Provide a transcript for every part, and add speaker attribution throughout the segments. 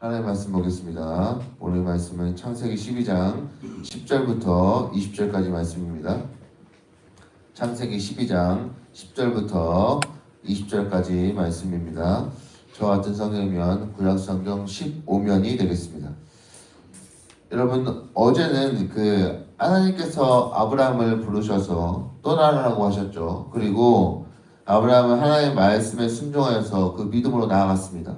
Speaker 1: 하나님의 말씀 보겠습니다. 오늘 말씀은 창세기 12장 10절부터 20절까지 말씀입니다. 창세기 12장 10절부터 20절까지 말씀입니다. 저와 같은 성경이면 구약성경 15면이 되겠습니다. 여러분, 어제는 하나님께서 아브라함을 부르셔서 떠나라고 하셨죠. 그리고 아브라함은 하나님의 말씀에 순종하여서 그 믿음으로 나아갔습니다.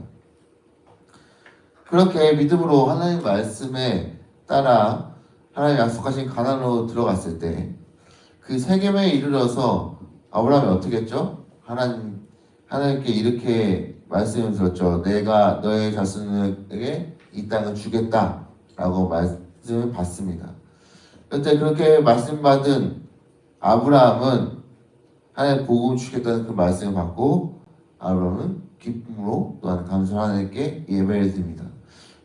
Speaker 1: 그렇게 믿음으로 하나님 말씀에 따라 하나님 약속하신 가나안으로 들어갔을 때 그 세겜에 이르러서 아브라함이 어떻게 했죠? 하나님께 이렇게 말씀을 들었죠. 내가 너의 자손에게 이 땅을 주겠다라고 말씀을 받습니다. 그때 그렇게 말씀받은 아브라함은 하나님 복음 주겠다는 그 말씀을 받고 아브라함은 기쁨으로 또한 감사를 하나님께 예배를 드립니다.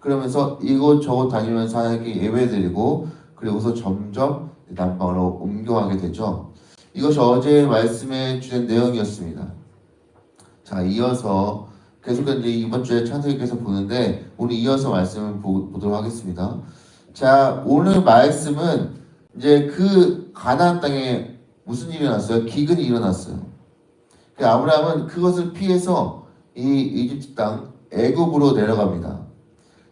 Speaker 1: 그러면서 이곳저곳 다니면서 하나님께 예배드리고 그리고서 점점 남방으로 옮겨가게 되죠. 이것이 어제의 말씀에 주된 내용이었습니다. 자, 이어서 계속 이제 이번 주에 창세기에서 보는데 오늘 이어서 말씀을 보도록 하겠습니다. 자, 오늘 말씀은 이제 그 가나안 땅에 무슨 일이 일어났어요? 기근이 일어났어요. 아브라함은 그것을 피해서 이 이집트 땅 애굽으로 내려갑니다.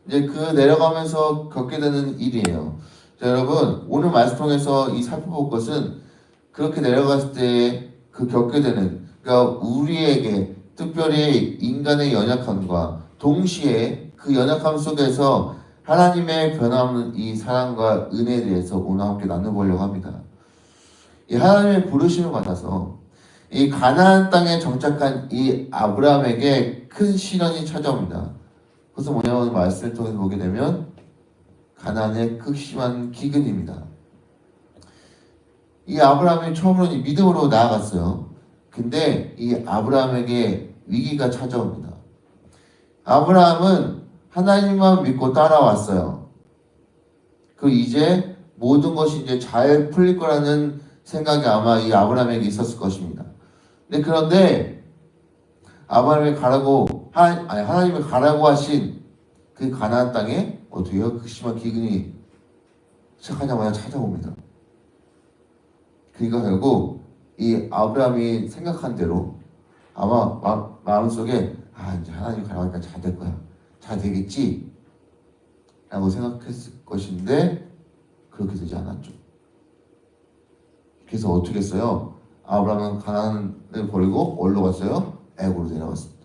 Speaker 1: 이제 내려가면서 겪게 되는 일이에요. 자, 여러분, 오늘 말씀 통해서 이 살펴볼 것은 그렇게 내려갔을 때 겪게 되는, 그러니까 우리에게 특별히 인간의 연약함과 동시에 그 연약함 속에서 하나님의 변함없는 이 사랑과 은혜에 대해서 오늘 함께 나눠보려고 합니다. 이 하나님의 부르심을 받아서 이 가나안 땅에 정착한 이 아브라함에게 큰 시련이 찾아옵니다. 그래서 뭐냐면 말씀을 통해서 보게 되면 가나안의 극심한 기근입니다. 이 아브라함이 처음으로 믿음으로 나아갔어요. 근데 이 아브라함에게 위기가 찾아옵니다. 아브라함은 하나님만 믿고 따라왔어요. 이제 모든 것이 이제 잘 풀릴 거라는 생각이 아마 이 아브라함에게 있었을 것입니다. 그런데 아브라함이 하나님이 가라고 하신 그 가나안 땅에 어떻게 해요? 극심한 기근이 시작하자마자 찾아옵니다. 그러니까 결국 이 아브라함이 생각한 대로 아마 마음속에 이제 하나님이 가라고 하니까 잘 될 거야. 잘 되겠지? 라고 생각했을 것인데 그렇게 되지 않았죠. 그래서 어떻게 했어요? 아브라함은 가나안을 버리고 어디로 갔어요? 애굽으로 내려갔습니다.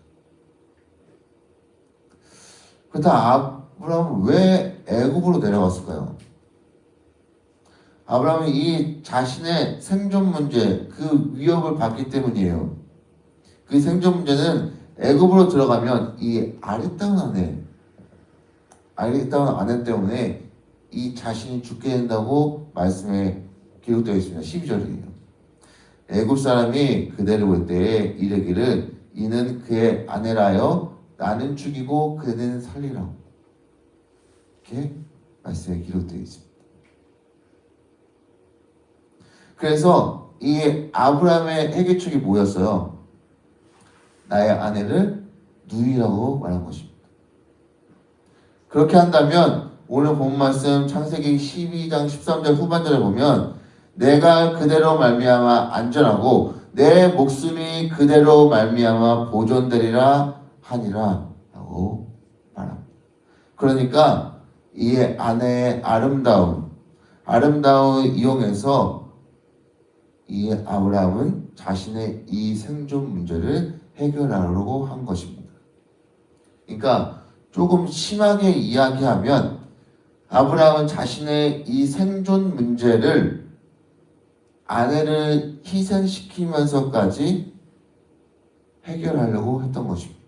Speaker 1: 그렇다 아브라함은 왜 애굽으로 내려갔을까요? 아브라함이 이 자신의 생존 문제, 그 위협을 받기 때문이에요. 그 생존 문제는 애굽으로 들어가면 이 아리따운 아내 때문에 이 자신이 죽게 된다고 말씀에 기록되어 있습니다. 12절이에요. 애굽 사람이 그대를 볼 때에 이르기를 이는 그의 아내라여 나는 죽이고 그는 살리라고 이렇게 말씀에 기록되어 있습니다. 그래서 이 아브라함의 해결책이 뭐였어요? 나의 아내를 누이라고 말한 것입니다. 그렇게 한다면 오늘 본 말씀 창세기 12장 13절 후반절에 보면 내가 그대로 말미암아 안전하고 내 목숨이 그대로 말미암아 보존되리라 하니라 라고 말합니다. 그러니까 이 아내의 아름다움을 이용해서 이 아브라함은 자신의 이 생존 문제를 해결하려고 한 것입니다. 그러니까 조금 심하게 이야기하면 아브라함은 자신의 이 생존 문제를 아내를 희생시키면서까지 해결하려고 했던 것입니다.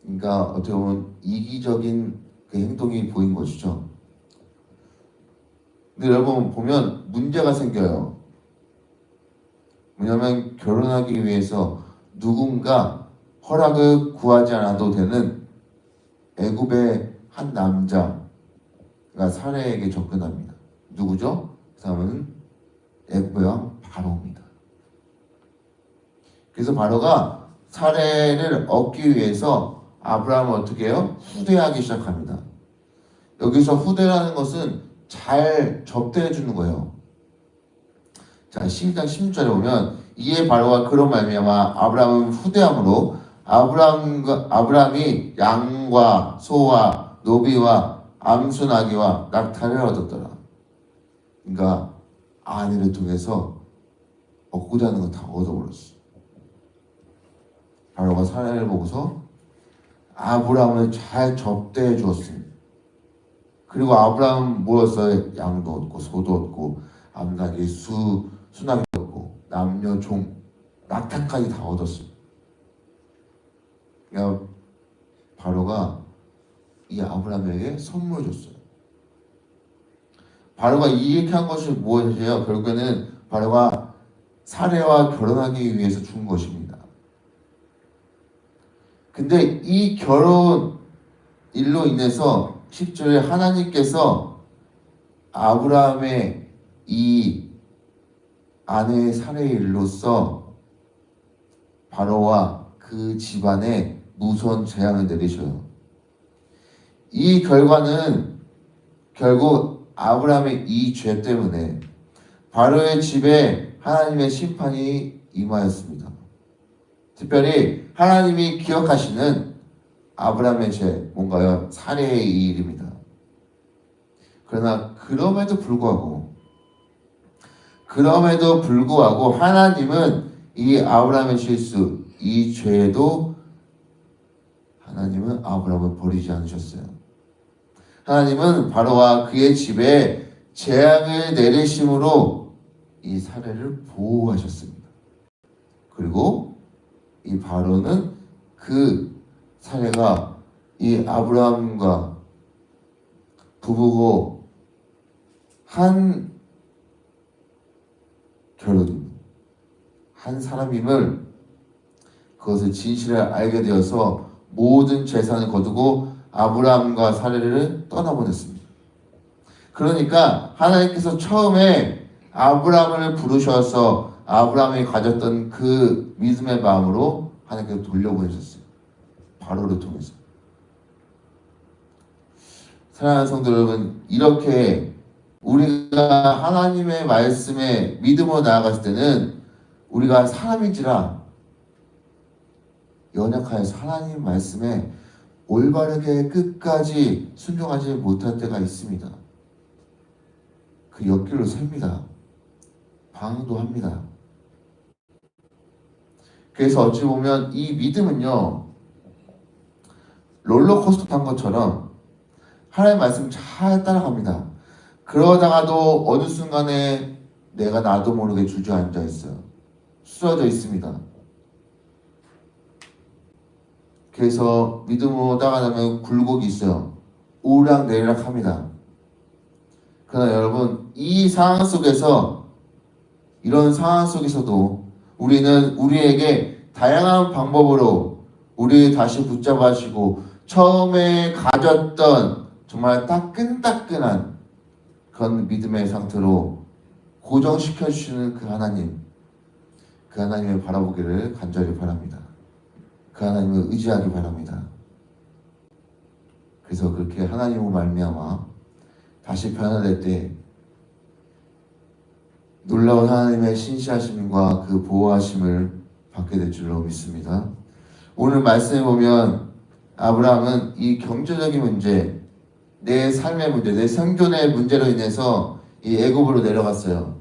Speaker 1: 그러니까 어떻게 보면 이기적인 그 행동이 보인 것이죠. 근데 여러분 보면 문제가 생겨요. 왜냐하면 결혼하기 위해서 누군가 허락을 구하지 않아도 되는 애굽의 한 남자가 사례에게 접근합니다. 누구죠? 그 사람은 애굽의 왕 바로입니다. 그래서 바로가 사례를 얻기 위해서 아브라함을 어떻게 해요? 후대하기 시작합니다. 여기서 후대라는 것은 잘 접대해 주는 거예요. 자, 12장 16절에 보면 이에 바로가 그런 말미암아 아브라함은 후대함으로 아브라함이 양과 소와 노비와 암수 나귀와 낙타를 얻었더라. 그러니까 아내를 통해서 얻고자 하는 거 다 얻어버렸어. 바로가 사례를 보고서 아브라함을 잘 접대해 주었습니다. 그리고 아브라함은 뭐였어요? 양도 얻고 소도 얻고 암나귀 수나귀도 얻고 남녀 종 낙타까지 다 얻었어요. 그러니까 바로가 이 아브라함에게 선물을 줬어요. 바로가 이렇게 한 것이 무엇이에요? 결국에는 바로가 사례와 결혼하기 위해서 준 것입니다. 근데 이 결혼 일로 인해서 10절에 하나님께서 아브라함의 이 아내의 살해의 일로써 바로와 그 집안에 무서운 재앙을 내리셔요. 이 결과는 결국 아브라함의 이 죄 때문에 바로의 집에 하나님의 심판이 임하였습니다. 특별히 하나님이 기억하시는 아브라함의 죄, 뭔가요? 살해의 이 일입니다. 그러나 그럼에도 불구하고 하나님은 이 아브라함의 실수, 이 죄에도 하나님은 아브라함을 버리지 않으셨어요. 하나님은 바로와 그의 집에 재앙을 내리심으로 이 살해를 보호하셨습니다. 그리고 이 바로는 그 사례가 이 아브라함과 부부고 한 결혼, 한 사람임을 그것을 진실을 알게 되어서 모든 재산을 거두고 아브라함과 사례를 떠나보냈습니다. 그러니까 하나님께서 처음에 아브라함을 부르셔서 아브라함이 가졌던 그 믿음의 마음으로 하나님께서 돌려보내셨어요. 바로를 통해서. 사랑하는 성도 여러분, 이렇게 우리가 하나님의 말씀에 믿음으로 나아갔을 때는 우리가 사람인지라 연약하여서 하나님 말씀에 올바르게 끝까지 순종하지 못할 때가 있습니다. 그 옆길로 셉니다. 방도합니다. 그래서 어찌 보면 이 믿음은요, 롤러코스터 탄 것처럼 하나님의 말씀 잘 따라갑니다. 그러다가도 어느 순간에 내가 나도 모르게 주저앉아 있어요. 쓰러져 있습니다. 그래서 믿음으로 따라가면 굴곡이 있어요. 오르락내리락 합니다. 그러나 여러분, 이 상황 속에서, 이런 상황 속에서도 우리는 우리에게 다양한 방법으로 우리를 다시 붙잡아주시고 처음에 가졌던 정말 따끈따끈한 그런 믿음의 상태로 고정시켜주시는 그 하나님을 바라보기를 간절히 바랍니다. 그 하나님을 의지하기 바랍니다. 그래서 그렇게 하나님으로 말미암아 다시 변화될 때 놀라운 하나님의 신실하심과 그 보호하심을 받게 될 줄로 믿습니다. 오늘 말씀에 보면 아브라함은 이 경제적인 문제, 내 삶의 문제, 내 생존의 문제로 인해서 이 애굽으로 내려갔어요.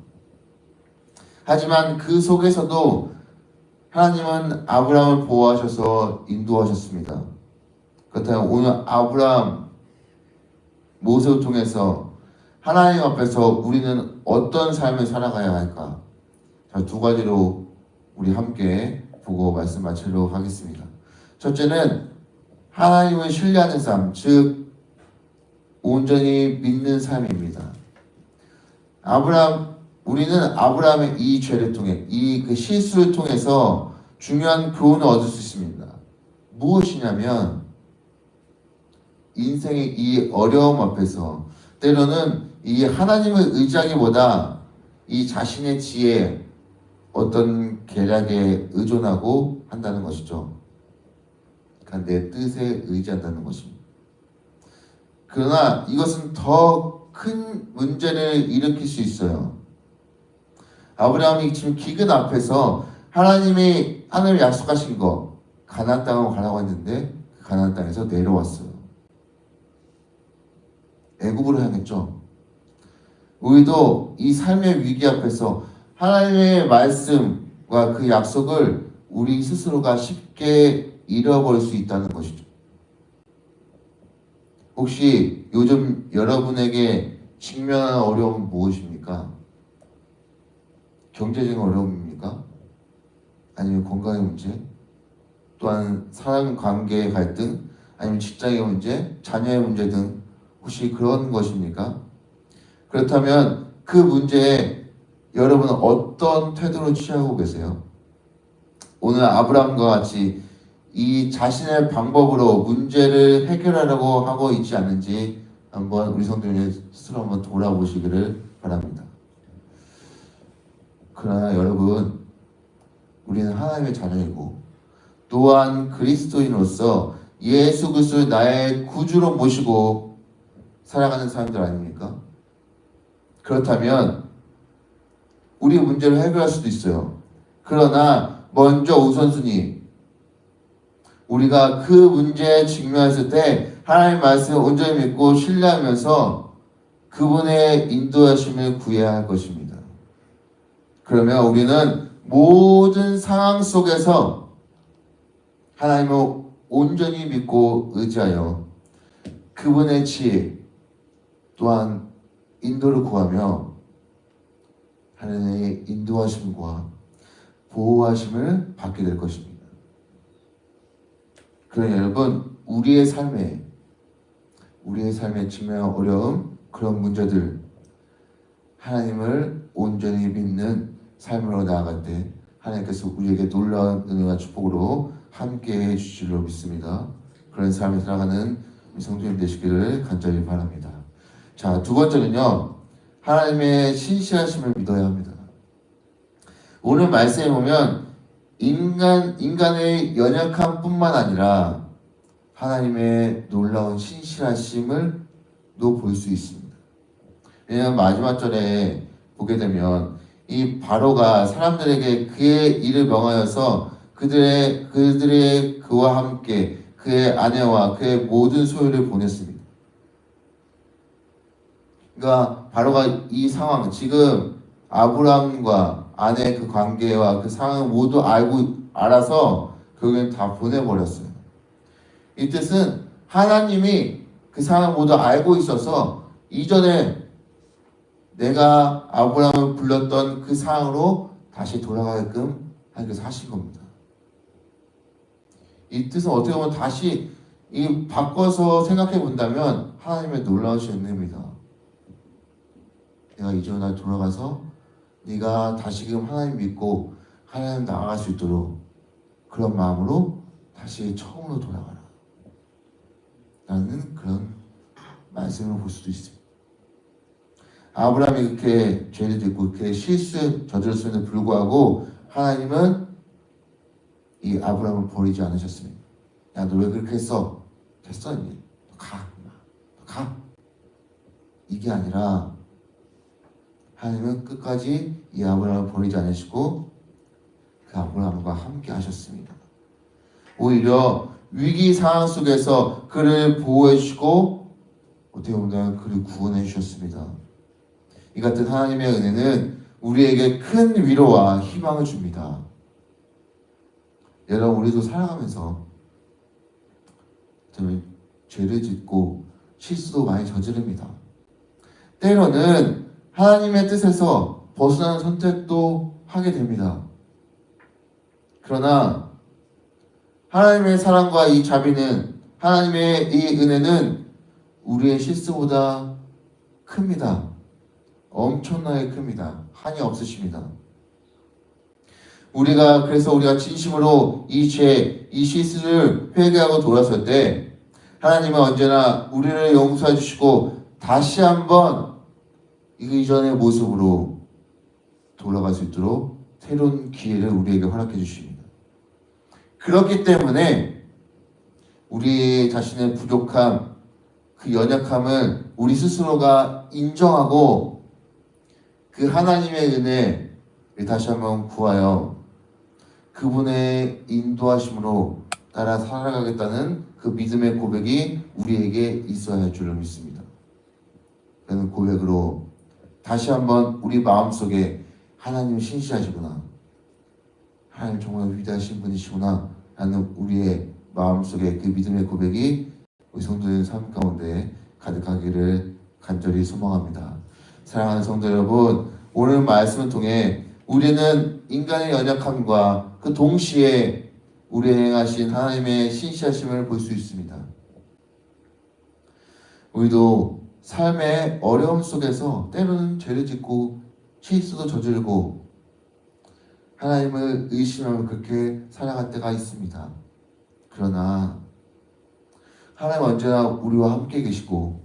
Speaker 1: 하지만 그 속에서도 하나님은 아브라함을 보호하셔서 인도하셨습니다. 그렇다면 오늘 아브라함 모세를 통해서 하나님 앞에서 우리는 어떤 삶을 살아가야 할까? 자, 두 가지로 우리 함께 보고 말씀 마치도록 하겠습니다. 첫째는 하나님을 신뢰하는 삶, 즉 온전히 믿는 삶입니다. 우리는 아브라함의 이 죄를 통해, 그 실수를 통해서 중요한 교훈을 얻을 수 있습니다. 무엇이냐면 인생의 이 어려움 앞에서 때로는 이 하나님을 의지하기보다 이 자신의 지혜, 어떤 계략에 의존하고 한다는 것이죠. 그러니까 내 뜻에 의지한다는 것입니다. 그러나 이것은 더 큰 문제를 일으킬 수 있어요. 아브라함이 지금 기근 앞에서 하나님이 하늘 약속하신 거 가나안 땅으로 가라고 했는데 그 가나안 땅에서 내려왔어요. 애굽으로 향했죠. 우리도 이 삶의 위기 앞에서 하나님의 말씀과 그 약속을 우리 스스로가 쉽게 잃어버릴 수 있다는 것이죠. 혹시 요즘 여러분에게 직면하는 어려움은 무엇입니까? 경제적인 어려움입니까? 아니면 건강의 문제? 또한 사람 관계의 갈등? 아니면 직장의 문제? 자녀의 문제 등 혹시 그런 것입니까? 그렇다면 그 문제에 여러분은 어떤 태도를 취하고 계세요? 오늘 아브라함과 같이 이 자신의 방법으로 문제를 해결하려고 하고 있지 않는지 한번 우리 성도님 스스로 한번 돌아보시기를 바랍니다. 그러나 여러분, 우리는 하나님의 자녀이고 또한 그리스도인으로서 예수 그리스도를 나의 구주로 모시고 살아가는 사람들 아닙니까? 그렇다면 우리 문제를 해결할 수도 있어요. 그러나 먼저 우선순위, 우리가 그 문제에 직면했을 때 하나님의 말씀을 온전히 믿고 신뢰하면서 그분의 인도하심을 구해야 할 것입니다. 그러면 우리는 모든 상황 속에서 하나님을 온전히 믿고 의지하여 그분의 지혜 또한 인도를 구하며 하나님의 인도하심과 보호하심을 받게 될 것입니다. 그러나 여러분, 우리의 삶에 직면한 어려움, 그런 문제들, 하나님을 온전히 믿는 삶으로 나아갈 때 하나님께서 우리에게 놀라운 은혜와 축복으로 함께해 주실 줄 믿습니다. 그런 삶을 살아가는 성도님 되시기를 간절히 바랍니다. 자, 두 번째는요, 하나님의 신실하심을 믿어야 합니다. 오늘 말씀에 보면 인간의 연약함뿐만 아니라 하나님의 놀라운 신실하심을 또 볼 수 있습니다. 왜냐하면 마지막 절에 보게 되면 이 바로가 사람들에게 그의 일을 명하여서 그들의 그와 함께 그의 아내와 그의 모든 소유를 보냈습니다. 그러니까 바로가 이 상황, 지금 아브라함과 아내의 그 관계와 그 상황을 모두 알아서 결국엔 다 보내버렸어요. 이 뜻은 하나님이 그 상황을 모두 알고 있어서 이전에 내가 아브라함을 불렀던 그 상황으로 다시 돌아가게끔 하나님께서 하신 겁니다. 이 뜻은 어떻게 보면 다시 바꿔서 생각해 본다면 하나님의 놀라우신 은혜입니다. 내가 이전에 돌아가서 네가 다시금 하나님 믿고 하나님 나아갈 수 있도록 그런 마음으로 다시 처음으로 돌아가라 라는 그런 말씀을 볼 수도 있습니다. 아브라함이 그렇게 죄를 짓고 그렇게 실수 저질렀음에도 불구하고 하나님은 이 아브라함을 버리지 않으셨습니다. 야, 너 왜 그렇게 했어? 됐어 이제 가. 이게 아니라 하나님은 끝까지 이 아브라함을 버리지 않으시고 그 아브라함과 함께 하셨습니다. 오히려 위기 상황 속에서 그를 보호해 주시고 어떻게 보면 그를 구원해 주셨습니다. 이 같은 하나님의 은혜는 우리에게 큰 위로와 희망을 줍니다. 여러분, 우리도 살아가면서 죄를 짓고 실수도 많이 저지릅니다. 때로는 하나님의 뜻에서 벗어나는 선택도 하게 됩니다. 그러나 하나님의 사랑과 이 자비는, 하나님의 이 은혜는 우리의 실수보다 큽니다. 엄청나게 큽니다. 한이 없으십니다. 그래서 우리가 진심으로 이 실수를 회개하고 돌아설 때 하나님은 언제나 우리를 용서해 주시고 다시 한번 이전의 모습으로 돌아갈 수 있도록 새로운 기회를 우리에게 허락해 주십니다. 그렇기 때문에 우리 자신의 부족함, 그 연약함을 우리 스스로가 인정하고 그 하나님의 은혜를 다시 한번 구하여 그분의 인도하심으로 따라 살아가겠다는 그 믿음의 고백이 우리에게 있어야 할 줄로 믿습니다. 그런 고백으로 다시 한번 우리 마음속에 하나님 신실하시구나, 하나님 정말 위대하신 분이시구나 라는 우리의 마음속에 그 믿음의 고백이 우리 성도의 삶 가운데 가득하기를 간절히 소망합니다. 사랑하는 성도 여러분, 오늘 말씀을 통해 우리는 인간의 연약함과 그 동시에 우리의 행하신 하나님의 신실하심을 볼 수 있습니다. 우리도 삶의 어려움 속에서 때로는 죄를 짓고 실수도 저지르고 하나님을 의심하며 그렇게 살아갈 때가 있습니다. 그러나 하나님 언제나 우리와 함께 계시고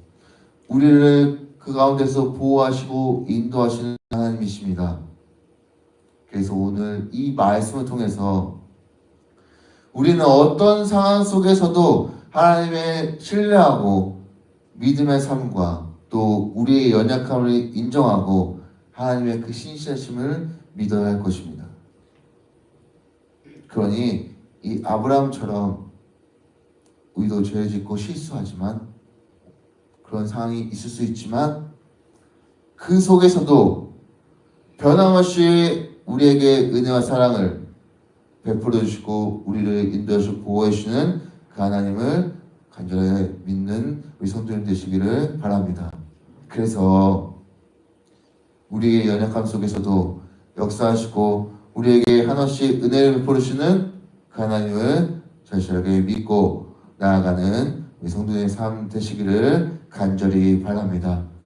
Speaker 1: 우리를 그 가운데서 보호하시고 인도하시는 하나님이십니다. 그래서 오늘 이 말씀을 통해서 우리는 어떤 상황 속에서도 하나님의 신뢰하고 믿음의 삶과 또 우리의 연약함을 인정하고 하나님의 그 신실하심을 믿어야 할 것입니다. 그러니 이 아브라함처럼 우리도 죄를 짓고 실수하지만 그런 상황이 있을 수 있지만 그 속에서도 변함없이 우리에게 은혜와 사랑을 베풀어 주시고 우리를 인도해 주시고 보호해 주시는 그 하나님을 간절히 믿는 우리 성도님 되시기를 바랍니다. 그래서 우리의 연약함 속에서도 역사하시고 우리에게 한없이 은혜를 베풀어 주시는 그 하나님을 절실하게 믿고 나아가는 우리 성도의 삶 되시기를 간절히 바랍니다.